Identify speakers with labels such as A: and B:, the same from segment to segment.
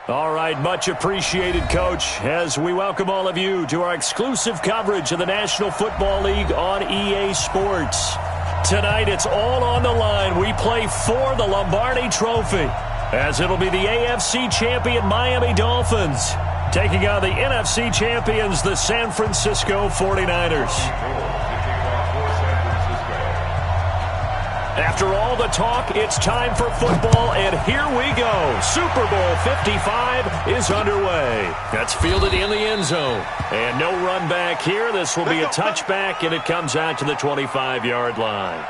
A: All right, much appreciated, Coach, as we welcome all of you to our exclusive coverage of the National Football League on EA Sports. Tonight, it's all on the line. We play for the Lombardi Trophy, as it'll be the AFC champion Miami Dolphins taking on the NFC champions, the San Francisco 49ers. After all the talk, it's time for football, and here we go. Super Bowl 55 is underway. That's fielded in the end zone. And no run back here. This will be a touchback, and it comes out to the 25-yard line.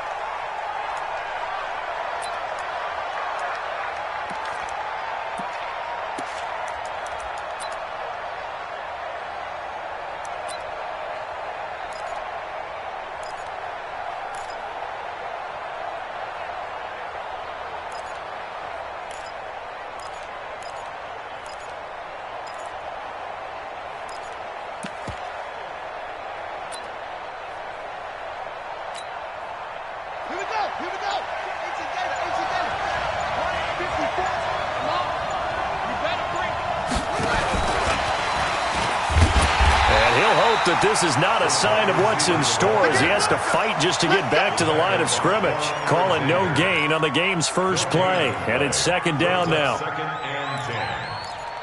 A: That this is not a sign of what's in store, as he has to fight just to get back to the line of scrimmage. Calling no gain on the game's first play, and it's second down now.
B: Second and 10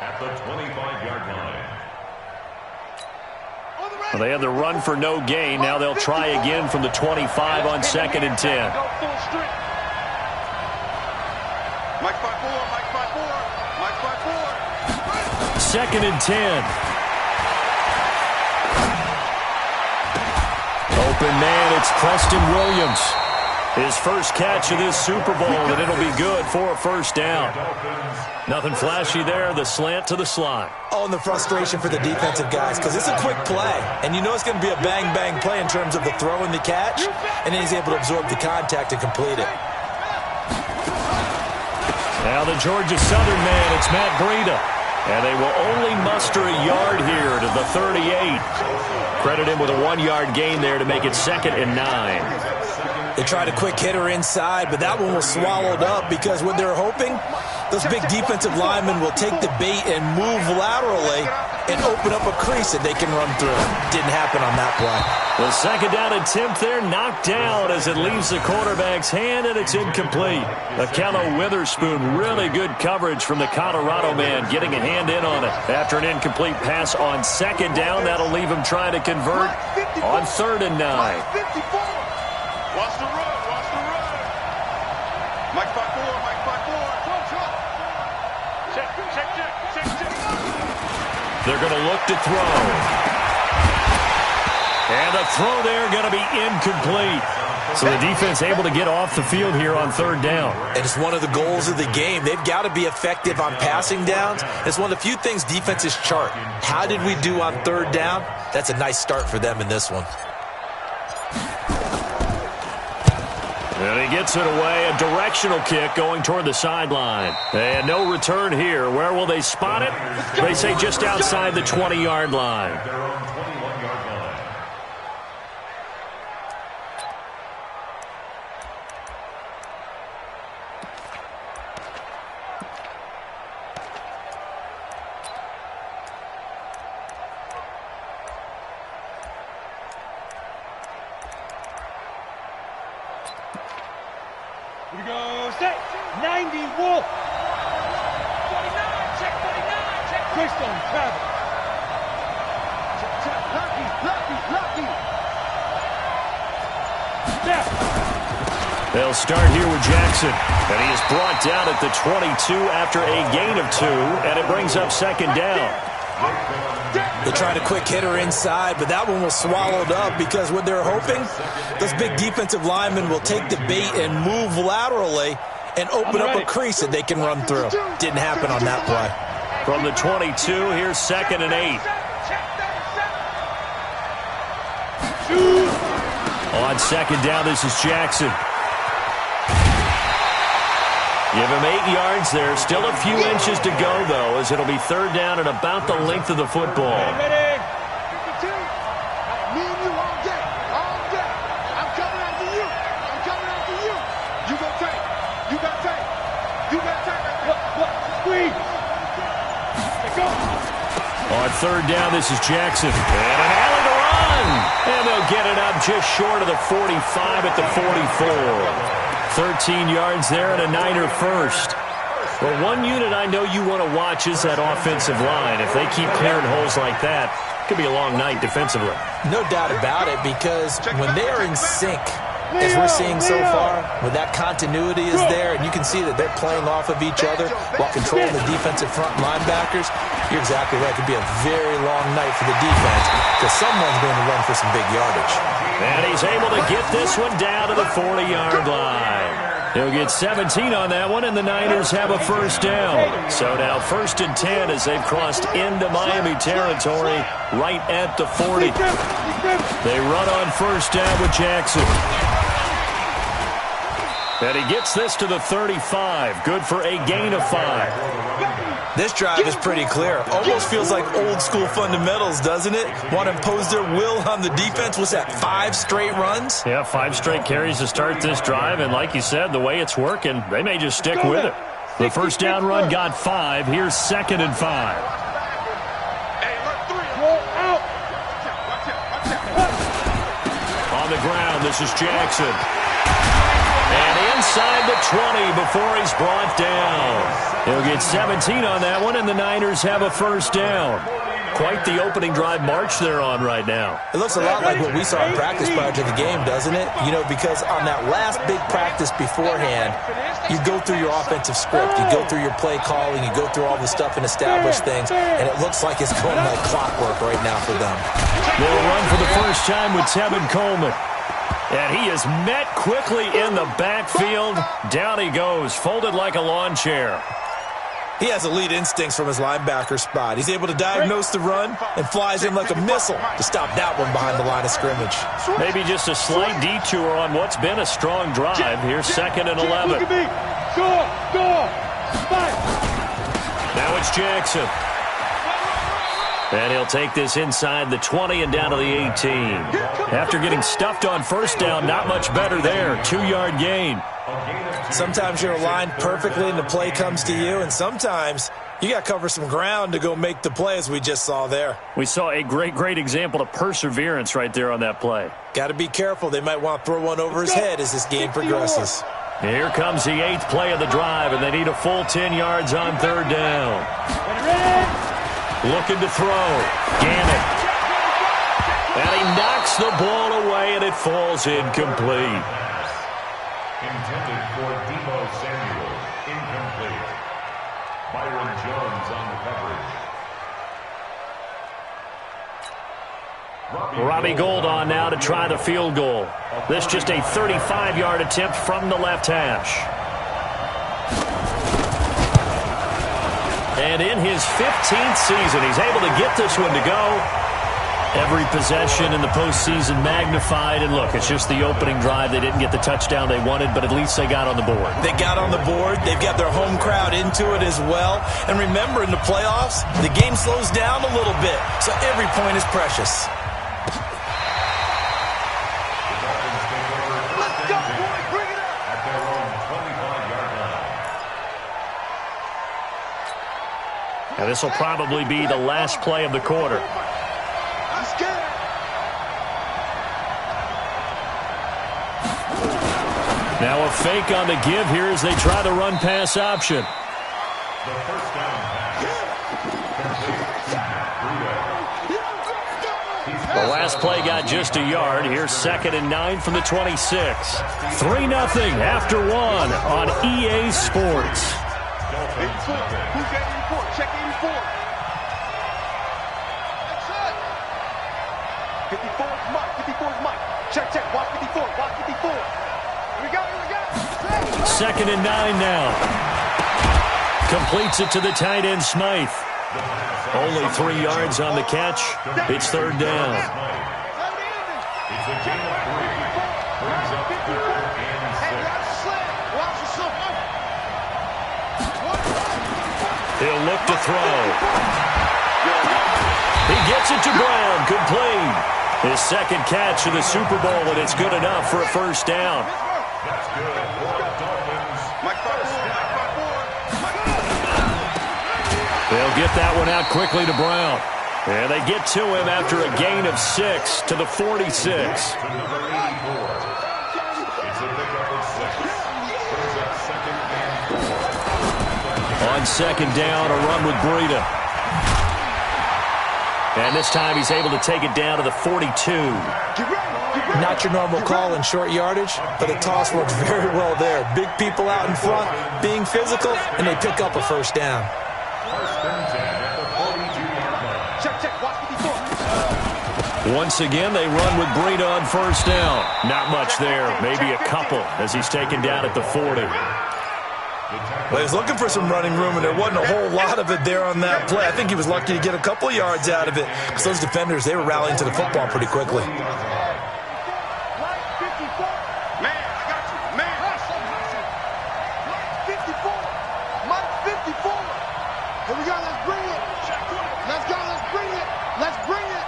B: at the 25-yard line.
A: Well, they had the run for no gain. Now they'll try again from the 25 on second and 10.
C: Mike 5-4, Mike 5-4, Mike 5-4.
A: Second and 10. Open man, it's Preston Williams. His first catch of this Super Bowl, and it'll be good for a first down. Nothing flashy there, the slant to the slot.
D: Oh, and the frustration for the defensive guys, because it's a quick play. And you know it's going to be a bang-bang play in terms of the throw and the catch, and then he's able to absorb the contact and complete it.
A: Now the Georgia Southern man, it's Matt Breida. And they will only muster a yard here to the 38. Credit him with a 1-yard gain there to make it second and 9.
D: They tried a quick hitter inside, but that one was swallowed up because what they're hoping, those big defensive linemen will take the bait and move laterally and open up a crease that they can run through. Didn't happen on that play.
A: The second down attempt there knocked down as it leaves the quarterback's hand, and it's incomplete. Akello Witherspoon, really good coverage from the Colorado man, getting a hand in on it. After an incomplete pass on second down, that'll leave him trying to convert on third and 9.
C: Watch the run, watch the run. Mike 5-4, Mike 5-4. Check.
A: They're going to look to throw. And the throw there going to be incomplete. So the defense able to get off the field here on third down.
D: And it's one of the goals of the game. They've got to be effective on passing downs. It's one of the few things defenses chart. How did we do on third down? That's a nice start for them in this one.
A: And he gets it away, a directional kick going toward the sideline. And no return here. Where will they spot it? They say just outside the 20-yard line.
B: They're on 21-yard line.
E: Here we go, set, 90, Wolf. 49, check 49, check. Keystone, travel. Check, Lucky. Step.
A: They'll start here with Jackson. And he is brought down at the 22 after a gain of 2, and it brings up second down.
D: They tried a quick hitter inside, but that one was swallowed up because what they're hoping, those big defensive linemen will take the bait and move laterally and open up a crease that they can run through. Didn't happen on that play.
A: From the 22, here's second and 8. On second down, this is Jackson. Give him 8 yards there. Still a few inches to go, though, as it'll be third down and about the length of the football.
E: Ready?
C: 52. Me and you all day. All day. I'm coming after you. I'm coming after you. You go take. You got take. You got take.
E: Look, squeeze.
A: third down. This is Jackson. And an alley to run. And they'll get it up just short of the 45 at the 44. 13 yards there and a Niner first. Well, one unit I know you want to watch is that offensive line. If they keep clearing holes like that, it could be a long night defensively.
D: No doubt about it, because when they are in sync, as we're seeing so far, when that continuity is there and you can see that they're playing off of each other while controlling the defensive front linebackers, you're exactly right. It could be a very long night for the defense because someone's going to run for some big yardage.
A: And he's able to get this one down to the 40-yard line. He'll get 17 on that one, and the Niners have a first down. So now 1st and 10 as they've crossed into Miami territory right at the 40. They run on first down with Jackson. And he gets this to the 35. Good for a gain of 5.
D: This drive is pretty clear. Almost feels like old school fundamentals, doesn't it? Want to impose their will on the defense. Was that 5 straight runs?
A: Yeah, 5 straight carries to start this drive. And like you said, the way it's working, they may just stick with it. The first down run got 5. Here's 2nd and 5. On the ground, this is Jackson. And inside the 20 before he's brought down. He'll get 17 on that one, and the Niners have a first down. Quite the opening drive march they're on right now.
D: It looks a lot like what we saw in practice prior to the game, doesn't it? You know, because on that last big practice beforehand, you go through your offensive script, you go through your play calling, you go through all the stuff and establish things, and it looks like it's going like clockwork right now for them.
A: They'll run for the first time with Tevin Coleman. And he is met quickly in the backfield. Down he goes, folded like a lawn chair.
D: He has elite instincts from his linebacker spot. He's able to diagnose the run and flies in like a missile to stop that one behind the line of scrimmage.
A: Maybe just a slight detour on what's been a strong drive. Here's 2nd and 11. Now it's Jackson. And he'll take this inside the 20 and down to the 18. After getting stuffed on first down, not much better there. 2-yard gain.
D: Sometimes you're aligned perfectly and the play comes to you, and sometimes you got to cover some ground to go make the play, as we just saw there.
A: We saw a great example of perseverance right there on that play.
D: Got to be careful. They might want to throw one over his head as this game progresses.
A: Here comes the 8th play of the drive, and they need a full 10 yards on 3rd down. Looking to throw. Gannon. And he knocks the ball away, and it falls incomplete.
B: Intended for Debo Samuel. Incomplete. Byron Jones on the coverage.
A: Robbie Gould on now to try the field goal. This just a 35-yard attempt from the left hash. And in his 15th season, he's able to get this one to go. Every possession in the postseason magnified. And look, it's just the opening drive. They didn't get the touchdown they wanted, but at least they got on the board.
D: They got on the board. They've got their home crowd into it as well. And remember, in the playoffs, the game slows down a little bit, so every point is precious.
A: Now, this will probably be the last play of the quarter. Now a fake on the give here as they try the run-pass option.
B: The first down pass.
A: The last play got just a yard. Here's 2nd and 9 from the 26. 3-0 after 1 on EA Sports.
C: Who's got 84? Check 84. 54 is Mike. 54 is Mike. Check. Watch 54. Watch 54. Here we go.
A: 2nd and 9 now. Completes it to the tight end, Smythe. Only 3 yards on the catch. It's 3rd down.
B: It's a gain of 3. Brings up 3rd and 6.
A: He'll look to throw. He gets it to Brown. Complete. His 2nd catch of the Super Bowl, and it's good enough for a first down.
B: That's good for the Dolphins.
A: They'll get that one out quickly to Brown. And they get to him after a gain of 6 to the 46.
B: To number 84. It's a pickup of 6. Brings up second and 4.
A: On second down, a run with Breida. And this time he's able to take it down to the 42.
D: Not your normal call in short yardage, but the toss works very well there. Big people out in front, being physical, and they pick up a first down.
B: First and 10 at the 42-yard line.
C: Check, watch 54.
A: Once again, they run with Breida on first down. Not much there, maybe a couple as he's taken down at the 40.
D: Well, he was looking for some running room, and there wasn't a whole lot of it there on that play. I think he was lucky to get a couple of yards out of it, because those defenders, they were rallying to the football pretty quickly.
C: Man, I got you. Man, hustle. Mike 54. Mike 54. Here we go. Let's bring it. Let's go. Let's bring it. Let's bring it.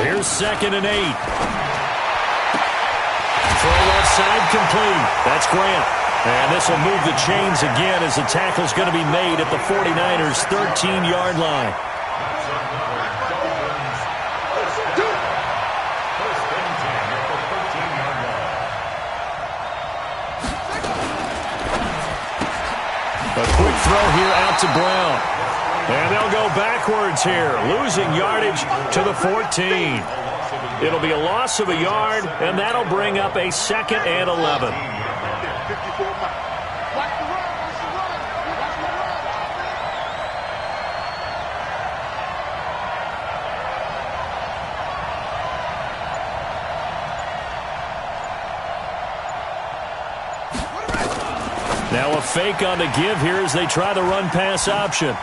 A: Here's second and 8. Throw left side complete. That's Grant. And this will move the chains again as the tackle's going to be made at the 49ers' 13-yard line. A quick throw here out to Brown. And they'll go backwards here, losing yardage to the 14. It'll be a loss of a yard, and that'll bring up a second and 11.
C: 54 Mike. Watch the run. Watch the run. Watch the run.
A: Now a fake on the give here as they try the run-pass option.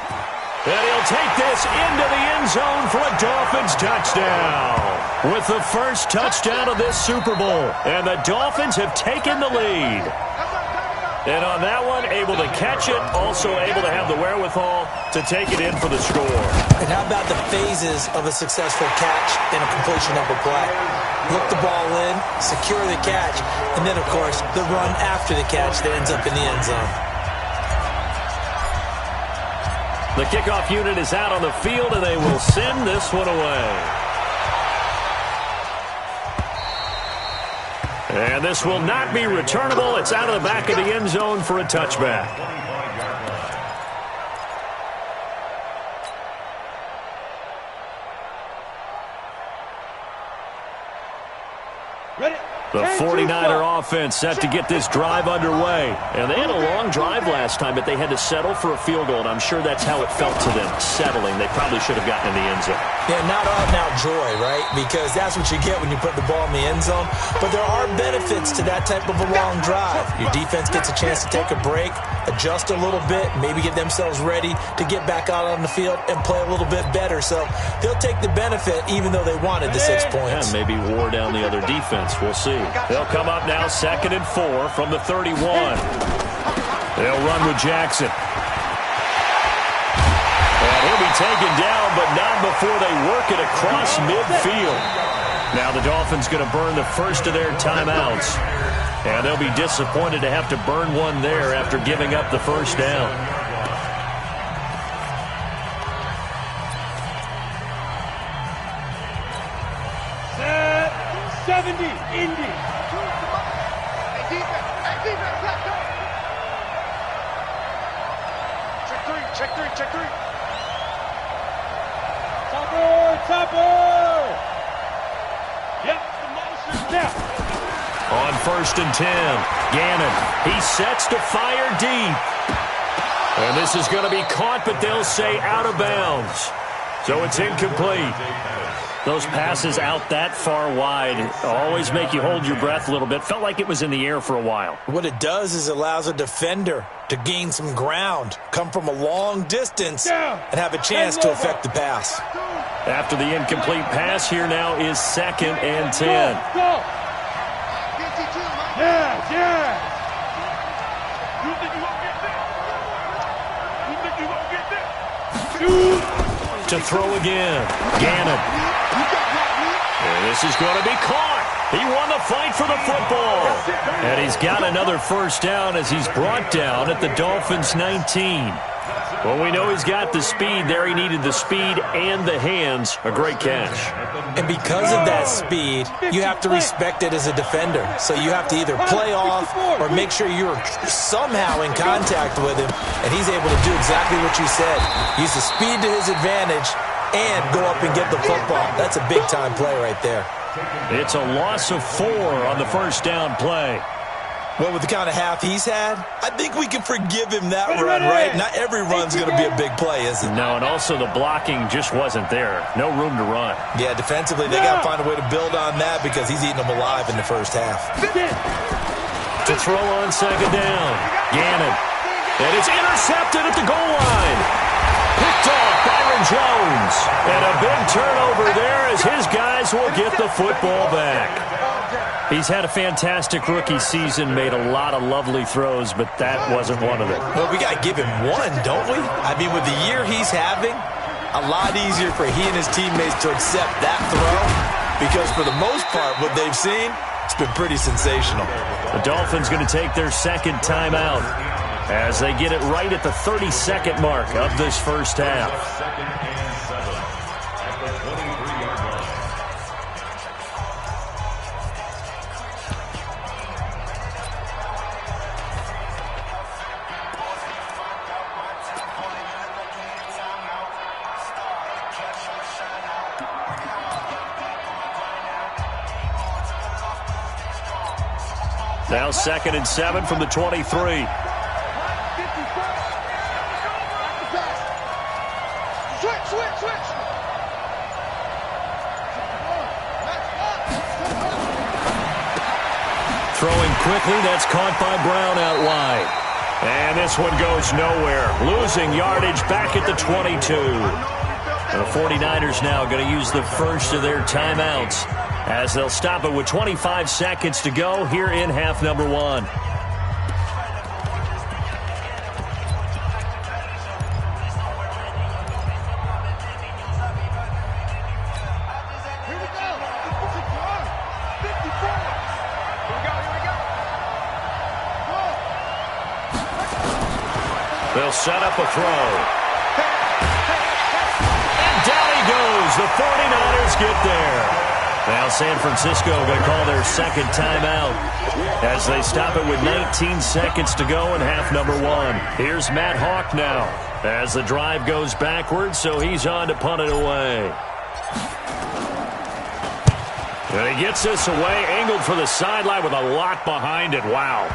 A: And he'll take this into the end zone for a Dolphins touchdown. With the first touchdown of this Super Bowl. And the Dolphins have taken the lead. And on that one, able to catch it, also able to have the wherewithal to take it in for the score.
D: And how about the phases of a successful catch and a completion of a play? Look the ball in, secure the catch, and then, of course, the run after the catch that ends up in the end zone.
A: The kickoff unit is out on the field, and they will send this one away. And this will not be returnable. It's out of the back of the end zone for a touchback.
E: Ready?
A: The 49er offense set to get this drive underway. And they had a long drive last time, but they had to settle for a field goal, and I'm sure that's how it felt to them, settling. They probably should have gotten in the end zone.
D: Yeah, not out-and-out joy, right? Because that's what you get when you put the ball in the end zone. But there are benefits to that type of a long drive. Your defense gets a chance to take a break, adjust a little bit, maybe get themselves ready to get back out on the field and play a little bit better. So they'll take the benefit even though they wanted the 6 points.
A: Yeah, maybe wore down the other defense. We'll see. They'll come up now 2nd and 4 from the 31. They'll run with Jackson. And he'll be taken down, but not before they work it across midfield. Now the Dolphins going to burn the first of their timeouts. And they'll be disappointed to have to burn one there after giving up the first down.
E: Set 70, Indy.
C: Hey, defense, let's go. Check three.
E: Topper. Yep, the motion. Now.
A: On 1st and 10, Gannon. He sets to fire deep. And this is going to be caught, but they'll say out of bounds. So it's incomplete. Those passes out that far wide always make you hold your breath a little bit. Felt like it was in the air for a while.
D: What it does is it allows a defender to gain some ground, come from a long distance, and have a chance to affect the pass.
A: After the incomplete pass, here now is 2nd and 10.
E: Go. Yeah. You think you won't get that? Shoot.
A: To throw again. Gannon. And this is going to be caught. He won the fight for the football. And he's got another first down as he's brought down at the Dolphins' 19. Well, we know he's got the speed there. He needed the speed and the hands. A great catch.
D: And because of that speed, you have to respect it as a defender. So you have to either play off or make sure you're somehow in contact with him, and he's able to do exactly what you said. Use the speed to his advantage and go up and get the football. That's a big-time play right there.
A: It's a loss of 4 on the first down play.
D: Well, with the kind of half he's had, I think we can forgive him that run, right? Not every run's going to be a big play, is it?
A: No, and also the blocking just wasn't there. No room to run.
D: Yeah, defensively, they got to find a way to build on that because he's eating them alive in the first half.
A: To throw on second down, Gannon. And it's intercepted at the goal line. Picked off Byron Jones. And a big turnover there as his guys will get the football back. He's had a fantastic rookie season, made a lot of lovely throws, but that wasn't one of them.
D: Well, we got to give him one, don't we? I mean, with the year he's having, a lot easier for he and his teammates to accept that throw because for the most part, what they've seen, it's been pretty sensational.
A: The Dolphins going to take their second timeout as they get it right at the 32nd mark of this first half. Now 2nd and 7 from the 23.
C: Switch.
A: Throwing quickly, that's caught by Brown out wide. And this one goes nowhere. Losing yardage back at the 22. And the 49ers now going to use the first of their timeouts as they'll stop it with 25 seconds to go here in half number 1. They'll set up a throw. And down he goes. The 49ers get there. Now San Francisco going to call their second timeout as they stop it with 19 seconds to go in half number 1. Here's Matt Hawk now as the drive goes backwards, so he's on to punt it away. And he gets this away, angled for the sideline with a lot behind it. Wow.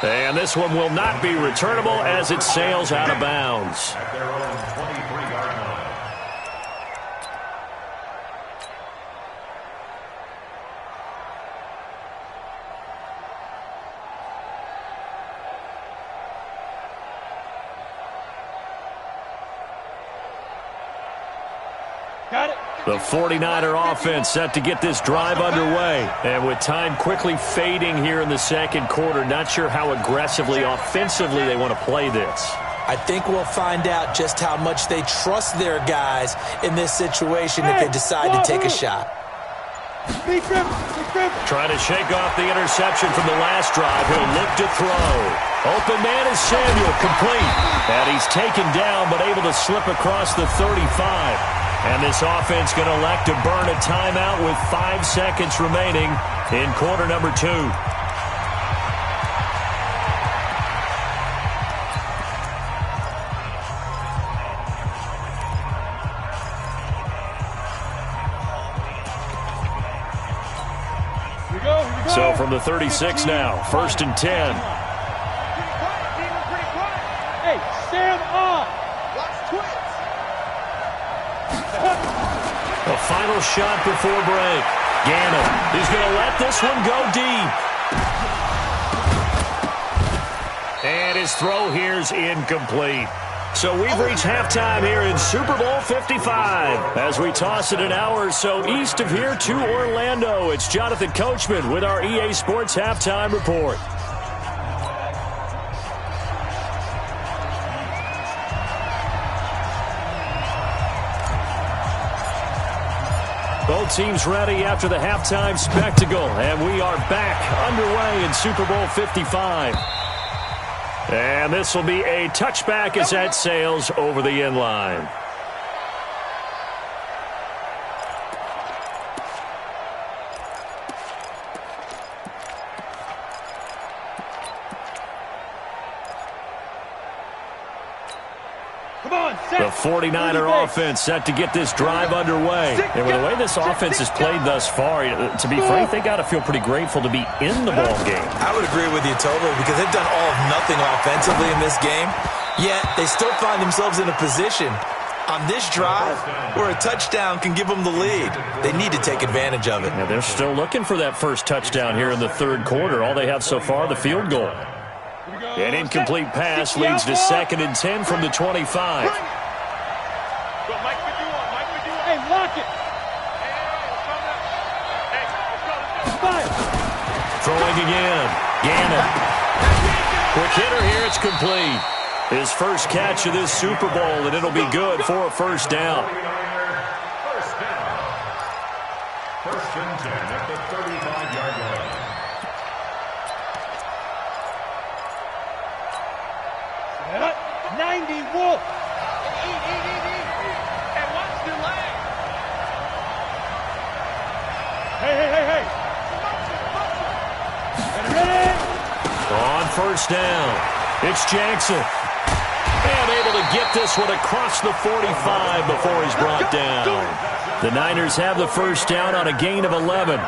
A: And this one will not be returnable as it sails out of bounds.
B: At their own 23-yard line.
E: Got it.
A: The 49er offense set to get this drive underway. And with time quickly fading here in the second quarter, not sure how aggressively, offensively they want to play this.
D: I think we'll find out just how much they trust their guys in this situation if they decide to take a shot.
A: Trying to shake off the interception from the last drive. He'll look to throw. Open man is Samuel, complete. And he's taken down but able to slip across the 35. And this offense going to elect to burn a timeout with 5 seconds remaining in quarter number 2.
E: Here we go.
A: So from the 36 now, 1st and 10.
E: Hey, stand up.
A: A final shot before break. Gannon, he's going to let this one go deep. And his throw here's incomplete. So we've reached halftime here in Super Bowl 55. As we toss it an hour or so east of here to Orlando, it's Jonathan Coachman with our EA Sports Halftime Report. Both teams ready after the halftime spectacle, and we are back underway in Super Bowl 55. And this will be a touchback as that sails over the end line. The 49er offense set to get this drive underway. And with the way this offense has played thus far, to be frank, they got to feel pretty grateful to be in the ball game.
D: I would agree with you totally because they've done all of nothing offensively in this game, yet they still find themselves in a position on this drive where a touchdown can give them the lead. They need to take advantage of it.
A: Yeah, they're still looking for that first touchdown here in the third quarter. All they have so far, the field goal. An incomplete pass leads to 2nd and 10 from the 25.
E: Hey, lock it.
A: Throwing again. Gannon. Quick hitter here. It's complete. His first catch of this Super Bowl, and it'll be good for a first down.
B: First and 10 at the 35-yard line.
E: Set up. 90 Wolf.
C: And watch the leg.
E: Hey. Ready?
A: On first down, it's Jackson. And able to get this one across the 45 before he's brought down. The Niners have the first down on a gain of 11.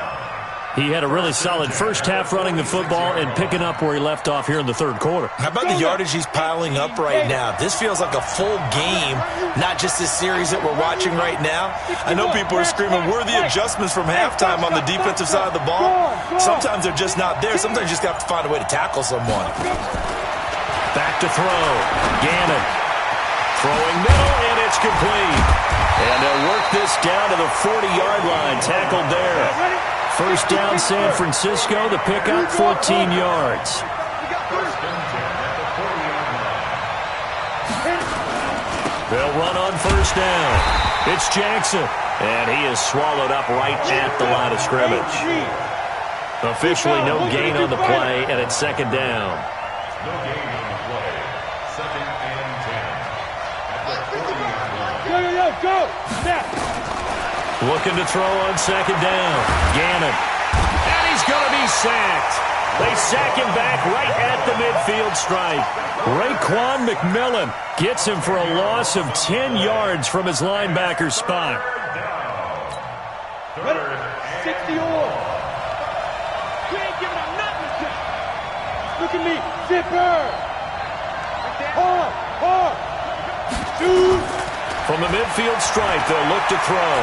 A: He had a really solid first half running the football and picking up where he left off here in the third quarter.
D: How about the yardage he's piling up right now? This feels like a full game, not just this series that we're watching right now. I know people are screaming, where are the adjustments from halftime on the defensive side of the ball? Sometimes they're just not there. Sometimes you just have to find a way to tackle someone.
A: Back to throw. Gannon. Throwing middle, and it's complete. And they'll work this down to the 40-yard line. Tackled there. First down, San Francisco. The pickup, 14 yards.
B: First and 10 at the 40-yard line.
A: They'll run on first down. It's Jackson. And he is swallowed up right at the line of scrimmage. Officially no gain on the play, and it's second down.
B: No gain on the play. Second and 10 at the 40-yard line.
E: Go. Snap.
A: Looking to throw on second down. Gannon. And he's going to be sacked. They sack him back right at the midfield stripe. Raekwon McMillan gets him for a loss of 10 yards from his linebacker spot.
E: Ready? 60 all. We ain't giving up nothing. Look at me. Zipper. Hard. Shoot.
A: From the midfield stripe, they'll look to throw.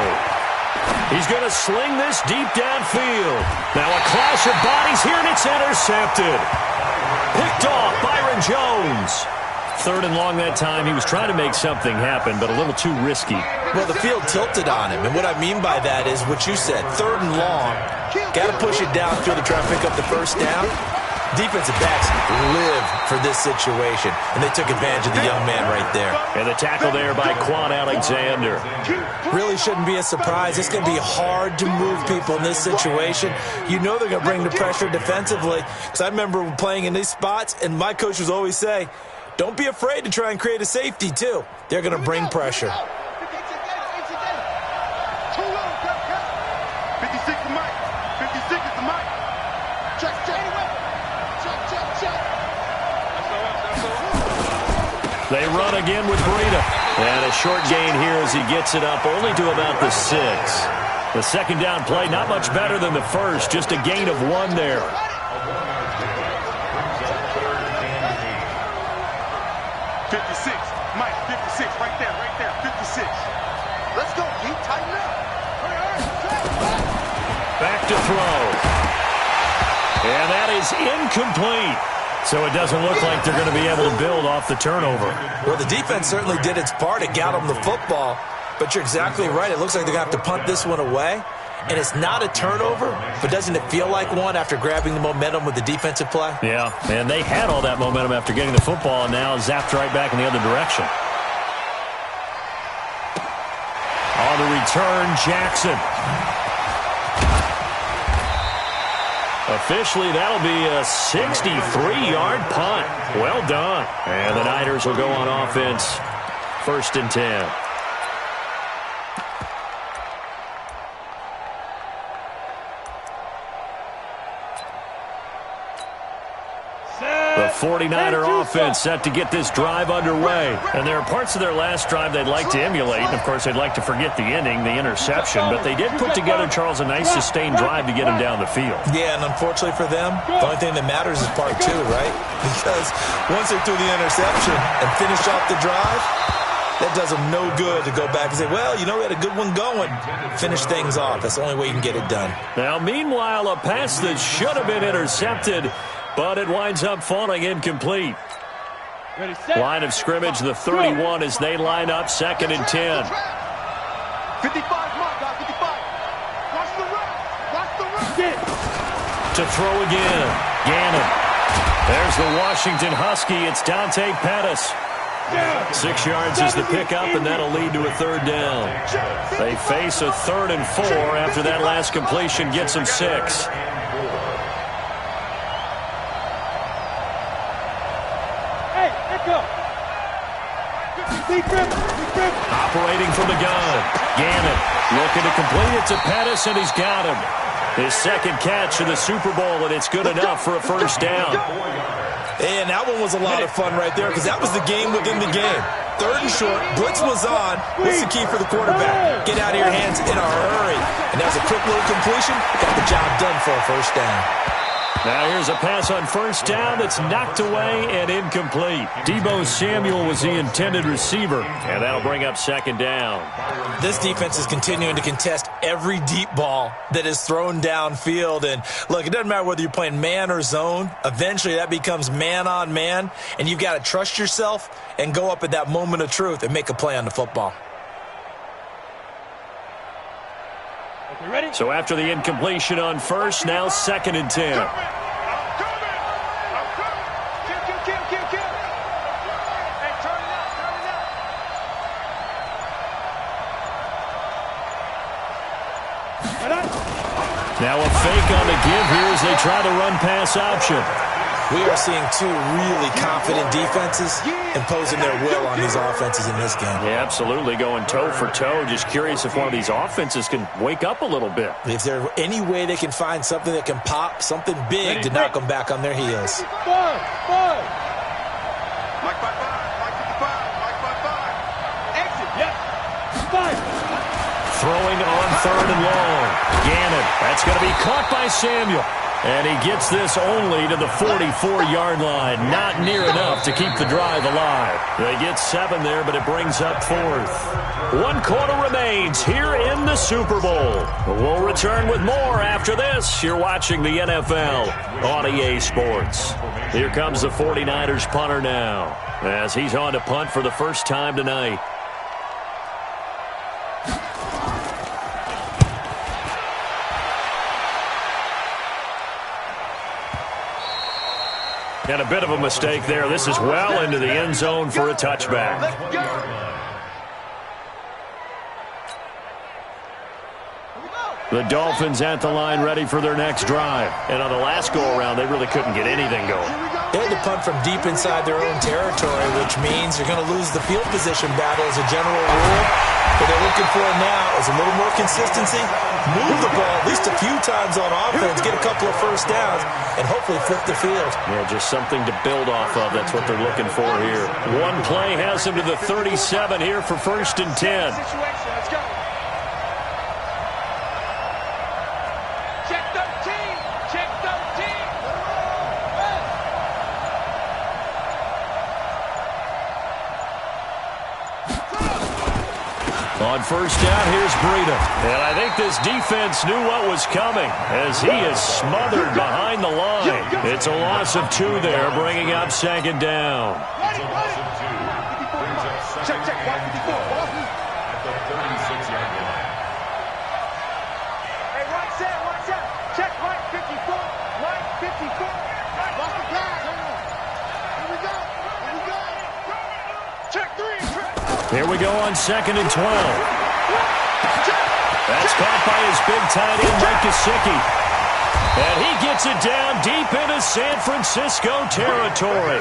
A: He's going to sling this deep downfield. Now a clash of bodies here, and it's intercepted. Picked off Byron Jones. Third and long that time. He was trying to make something happen, but a little too risky.
D: Well, the field tilted on him, and what I mean by that is what you said. Third and long, got to push it downfield to try and pick up the first down. Defensive backs live for this situation, and they took advantage of the young man right there.
A: And the tackle there by Quan Alexander.
D: Really shouldn't be a surprise. It's going to be hard to move people in this situation. You know they're going to bring the pressure defensively. Because I remember playing in these spots, and my coach was always say, don't be afraid to try and create a safety, too. They're going to bring pressure.
C: 56 to Mike. 56 is the Mike. Check.
A: They run again with Breida. And a short gain here as he gets it up only to about the 6. The second down play, not much better than the first. Just a gain of 1 there.
C: 56. Mike, 56. Right there. 56. Let's go, Pete. Tighten up.
A: Back to throw. And that is incomplete. So it doesn't look like they're going to be able to build off the turnover.
D: Well, the defense certainly did its part. It got them the football. But you're exactly right. It looks like they're going to have to punt this one away. And it's not a turnover, but doesn't it feel like one after grabbing the momentum with the defensive play?
A: Yeah, and they had all that momentum after getting the football, and now zapped right back in the other direction. On the return, Jackson. Officially, that'll be a 63-yard punt. Well done. And the Niners will go on offense. 1st and 10. The 49er offense set to get this drive underway. And there are parts of their last drive they'd like to emulate. And, of course, they'd like to forget the ending, the interception. But they did put together, Charles, a nice sustained drive to get them down the field.
D: Yeah, and unfortunately for them, the only thing that matters is part 2, right? Because once they threw the interception and finished off the drive, that does them no good to go back and say, well, you know, we had a good one going. Finish things off. That's the only way you can get it done.
A: Now, meanwhile, a pass that should have been intercepted, but it winds up falling incomplete. Line of scrimmage, the 31 as they line up 2nd and 10.
C: 55, mark, 55. Watch the run. Watch the run.
A: To throw again. Gannon. There's the Washington Husky. It's Dante Pettis. 6 yards is the pickup, and that'll lead to a 3rd down. They face a 3rd and 4 after that last completion gets them 6. Operating from the gun. Gannon looking to complete it to Pettis, and he's got him. His 2nd catch of the Super Bowl, and it's good enough for a 1st down.
D: And that one was a lot of fun right there because that was the game within the game. 3rd and short, blitz was on. What's the key for the quarterback? Get out of your hands in a hurry. And that was a quick little completion. Got the job done for a 1st down.
A: Now here's a pass on 1st down that's knocked away and incomplete. Deebo Samuel was the intended receiver, and that'll bring up 2nd down.
D: This defense is continuing to contest every deep ball that is thrown downfield. And look, it doesn't matter whether you're playing man or zone. Eventually that becomes man on man, and you've got to trust yourself and go up at that moment of truth and make a play on the football.
E: Ready?
A: So after the incompletion on 1st, now 2nd and 10. Now a fake on the give here as they try to run pass option.
D: We are seeing 2 really confident defenses imposing their will on these offenses in this game.
A: Yeah, absolutely, going toe for toe. Just curious if one of these offenses can wake up a little bit.
D: If there's any way they can find something that can pop, something big to knock them back on their heels.
C: Mike 55, Mike 55, Mike 55. Exit.
E: Yep. 5.
A: Throwing on 3rd and long. Gannon, that's going to be caught by Samuel. And he gets this only to the 44-yard line. Not near enough to keep the drive alive. They get 7 there, but it brings up 4th. 1 quarter remains here in the Super Bowl. We'll return with more after this. You're watching the NFL on EA Sports. Here comes the 49ers punter now, as he's on to punt for the first time tonight. And a bit of a mistake there. This is well into the end zone for a touchback. The Dolphins at the line ready for their next drive. And on the last go-around, they really couldn't get anything going.
D: They had to punt from deep inside their own territory, which means you're going to lose the field position battle as a general rule. What they're looking for now is a little more consistency, move the ball at least a few times on offense, get a couple of 1st downs, and hopefully flip the field.
A: Yeah, just something to build off of. That's what they're looking for here. One play has them to the 37 here for 1st and 10.
C: Let's go. Check 13. Check 13.
A: On 1st down, here's Breida. And I think this defense knew what was coming as he is smothered behind the line. It's a loss of 2 there, bringing up 2nd down.
C: Check, check, 154.
B: At the 36-yard line.
C: Hey, right side, right side. Check, right 54. Right 54. Lost the pass. Here we go. Here we go. Check 3.
A: Here we go on 2nd and 12. That's caught by his big tight end, Mike Gesicki. And he gets it down deep into San Francisco territory.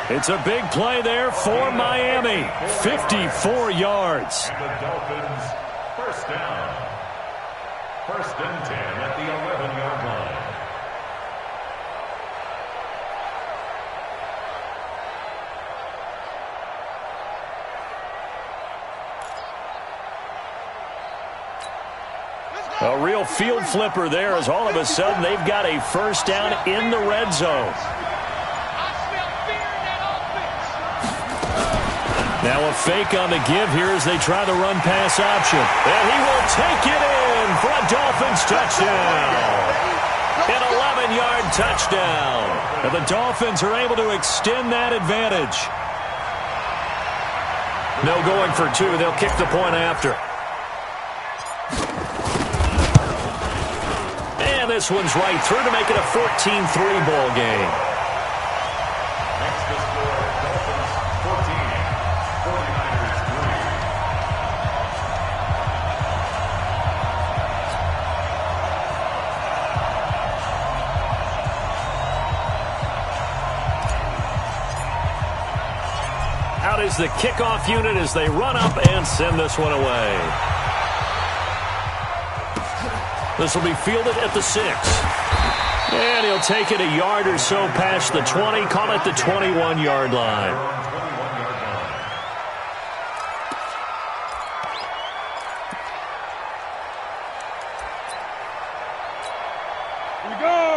A: It's a big play there for Miami. 54 yards.
B: And the Dolphins, first down. First and 10 at the 11-yard line.
A: A real field flipper there as all of a sudden they've got a first down in the red zone. Now a fake on the give here as they try the run-pass option. And he will take it in for a Dolphins touchdown. An 11-yard touchdown. And the Dolphins are able to extend that advantage. No going for two. They'll kick the point after. And this one's right through to make it a 14-3 ball game.
B: Next to score, Dolphins 14, 49ers 3.
A: Out is the kickoff unit as they run up and send this one away. This will be fielded at the 6. And he'll take it a yard or so past the 20, call it the 21-yard line.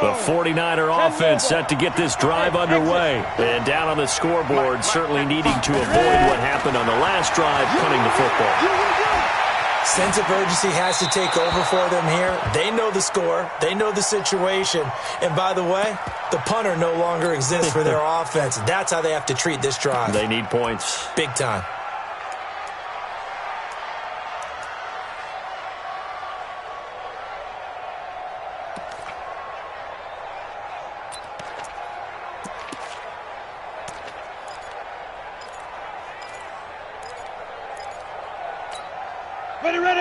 A: The 49er offense set to get this drive underway. And down on the scoreboard, certainly needing to avoid what happened on the last drive, punting the football.
D: Sense of urgency has to take over for them here. They know the score. They know the situation. And by the way, the punter no longer exists for their offense. That's how they have to treat this drive.
A: They need points.
D: Big time.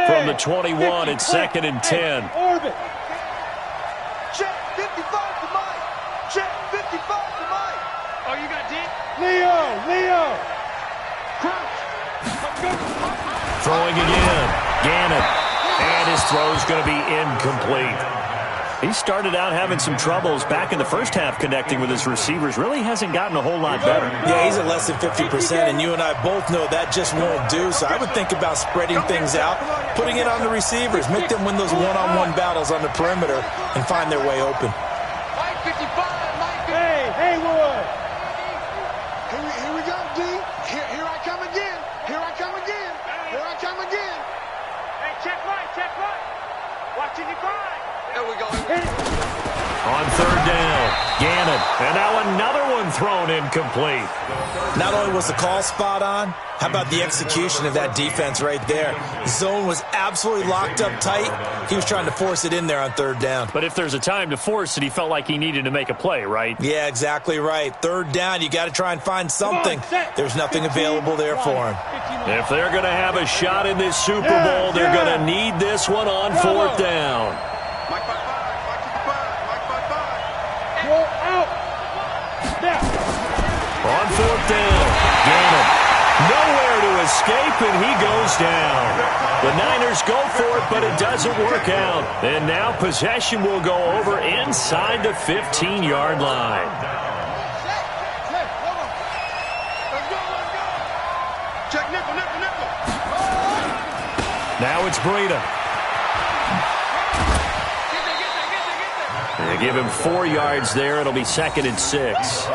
A: From the 21, it's 2nd and 10.
C: Orbit. Check 55 to Mike. Check 55 to Mike. Oh, you got deep? Leo. Crouch.
A: Throwing again. Gannon. And his throw's going to be incomplete. He started out having some troubles back in the first half connecting with his receivers. Really hasn't gotten a whole lot better.
D: Yeah, he's at less than 50%, and you and I both know that just won't do. So I would think about spreading things out, putting it on the receivers, make them win those one-on-one battles on the perimeter, and find their way open.
C: Mike 55, Mike 50. Hey, Wood. Here we go, D. Here I come again. Here I come again. Here I come again. Hey, check right. Watching you cry. There we go.
A: On 3rd down, Gannon. And now another one thrown incomplete.
D: Not only was the call spot on, how about the execution of that defense right there? The zone was absolutely locked up tight. He was trying to force it in there on 3rd down.
A: But if there's a time to force it, he felt like he needed to make a play, right?
D: Yeah, exactly right. 3rd down, you got to try and find something. There's nothing available there for him.
A: If they're going to have a shot in this Super Bowl, they're going to need this one on 4th down.
C: Mike 55, Mike 55.
E: Go out. Snap.
A: On 4th down, Gannon. Nowhere to escape, and he goes down. The Niners go for it, but it doesn't work out. And now possession will go over inside the 15-yard line.
C: Check nickel.
A: Now it's Breida. They give him 4 yards there. It'll be 2nd and 6.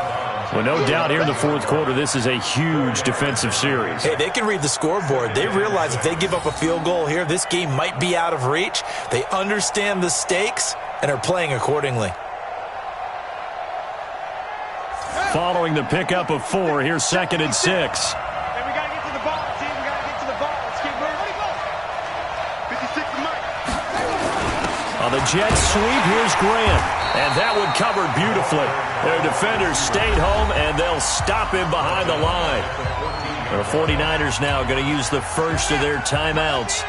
A: Well, no doubt here in the 4th quarter, this is a huge defensive series.
D: Hey, they can read the scoreboard. They realize if they give up a field goal here, this game might be out of reach. They understand the stakes and are playing accordingly.
A: Following the pickup of 4, here's 2nd and 6.
C: Hey, we got to get to the ball, team. We got to get to the ball. Let's keep moving. 56 to Mike.
A: On the jet sweep, here's Grant. And that one covered beautifully. Their defenders stayed home, and they'll stop him behind the line. The 49ers now going to use the first of their timeouts.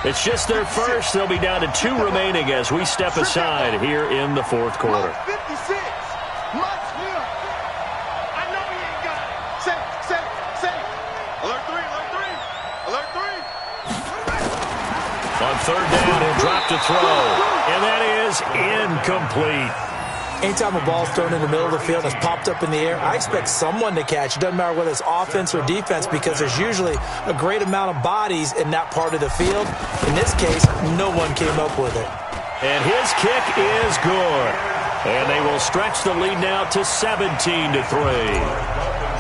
A: It's just their first. They'll be down to 2 remaining as we step aside here in the fourth quarter.
C: 56. I know he ain't got it. Say. Alert 3.
A: On third down, he'll drop to throw. And that is incomplete.
D: Anytime a ball's thrown in the middle of the field and it's popped up in the air, I expect someone to catch. It doesn't matter whether it's offense or defense because there's usually a great amount of bodies in that part of the field. In this case, no one came up with it.
A: And his kick is good. And they will stretch the lead now to 17-3.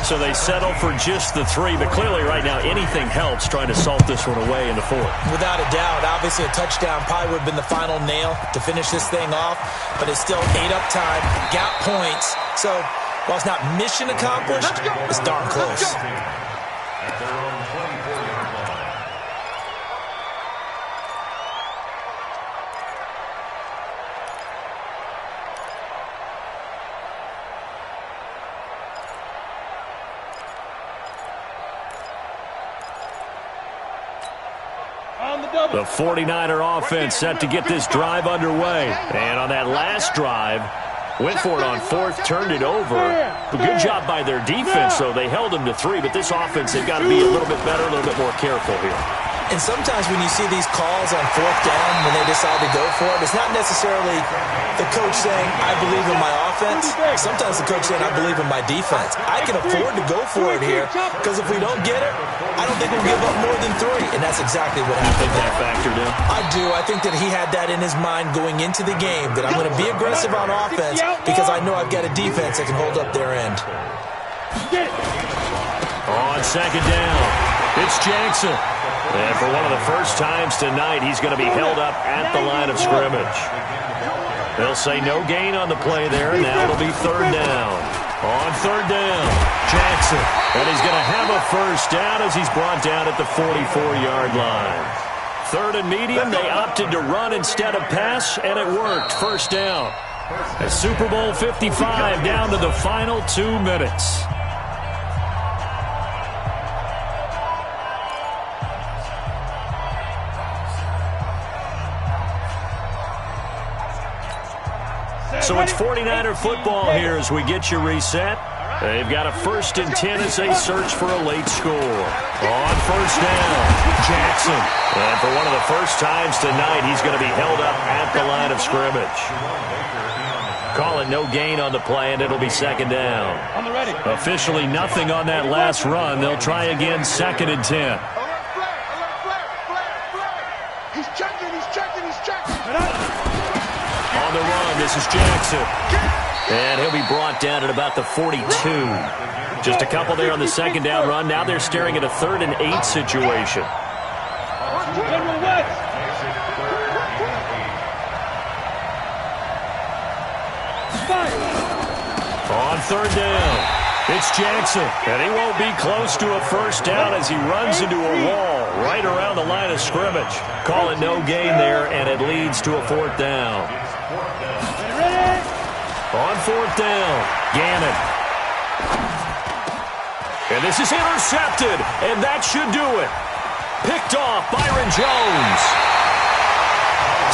A: So they settle for just the 3, but clearly right now anything helps trying to salt this one away in the fourth.
D: Without a doubt, obviously a touchdown probably would have been the final nail to finish this thing off, but it's still 8-up time, got points. So while it's not mission accomplished, it's darn close.
B: At their own 24-yard line.
A: The 49er offense set to get this drive underway. And on that last drive, went for it on fourth, turned it over. A good job by their defense, though. They held them to 3, but this offense, they've got to be a little bit better, a little bit more careful here.
D: And sometimes when you see these calls on fourth down when they decide to go for it, it's not necessarily the coach saying, I believe in my offense. Sometimes the coach saying, I believe in my defense. I can afford to go for it here because if we don't get it, I don't think we'll give up more than 3. And that's exactly what happened.
A: That factored in?
D: I do. I think that he had that in his mind going into the game, that I'm going to be aggressive on offense because I know I've got a defense that can hold up their end.
A: On second down, it's Jackson. And for one of the first times tonight, he's going to be held up at the line of scrimmage. They'll say no gain on the play there, and now it'll be third down. On third down, Jackson. And he's going to have a first down as he's brought down at the 44-yard line. Third and medium, they opted to run instead of pass, and it worked. First down. A Super Bowl 55 down to the final 2 minutes. So it's 49er football here as we get you reset. They've got a 1st and 10 as they search for a late score. On first down, Jackson. And for one of the first times tonight, he's going to be held up at the line of scrimmage. Calling no gain on the play, and it'll be second down. Officially nothing on that last run. They'll try again, 2nd and 10.
C: Alert, flare. He's checking.
A: On the run, this is Jackson. And he'll be brought down at about the 42. Just a couple there on the second down run. Now they're staring at a 3rd and 8 situation. On third down, it's Jackson. And he won't be close to a first down as he runs into a wall right around the line of scrimmage. Calling no gain there, and it leads to a 4th down. On 4th down, Gannon. And this is intercepted, and that should do it. Picked off Byron Jones.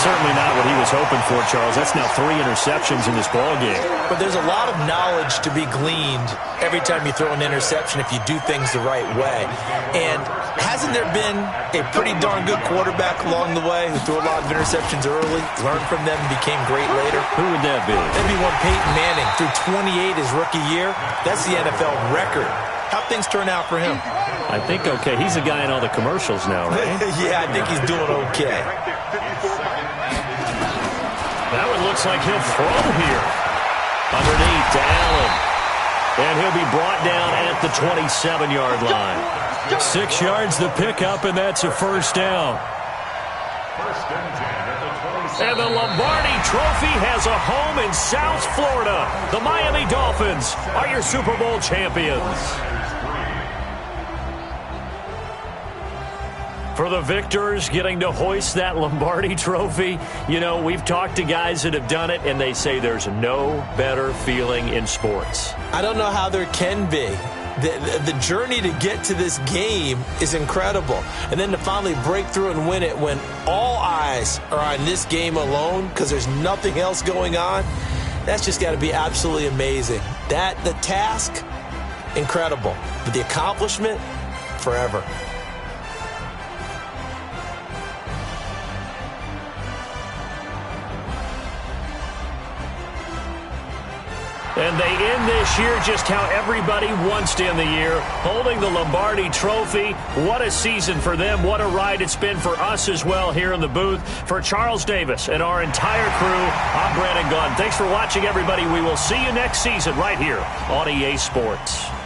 A: Certainly not what he was hoping for, Charles. That's now 3 interceptions in this ballgame.
D: But there's a lot of knowledge to be gleaned every time you throw an interception if you do things the right way. And hasn't there been a pretty darn good quarterback along the way who threw a lot of interceptions early, learned from them, and became great later?
A: Who would that be?
D: That'd be one Peyton Manning. Threw 28 his rookie year. That's the NFL record. How'd things turn out for him?
A: I think okay. He's a guy in all the commercials now, right?
D: Yeah, I think he's doing okay.
A: That one looks like he'll throw here. Underneath to Allen. And he'll be brought down at the 27-yard line. 6 yards the pickup, and that's a first down.
B: First and 10 at the 27.
A: And the Lombardi Trophy has a home in South Florida. The Miami Dolphins are your Super Bowl champions. For the victors getting to hoist that Lombardi Trophy, you know, we've talked to guys that have done it, and they say there's no better feeling in sports.
D: I don't know how there can be, the journey to get to this game is incredible. And then to finally break through and win it when all eyes are on this game alone because there's nothing else going on, that's just got to be absolutely amazing. The task, incredible. But the accomplishment, forever.
A: And they end this year just how everybody wants to end the year, holding the Lombardi Trophy. What a season for them. What a ride it's been for us as well here in the booth. For Charles Davis and our entire crew, I'm Brandon Gunn. Thanks for watching, everybody. We will see you next season right here on EA Sports.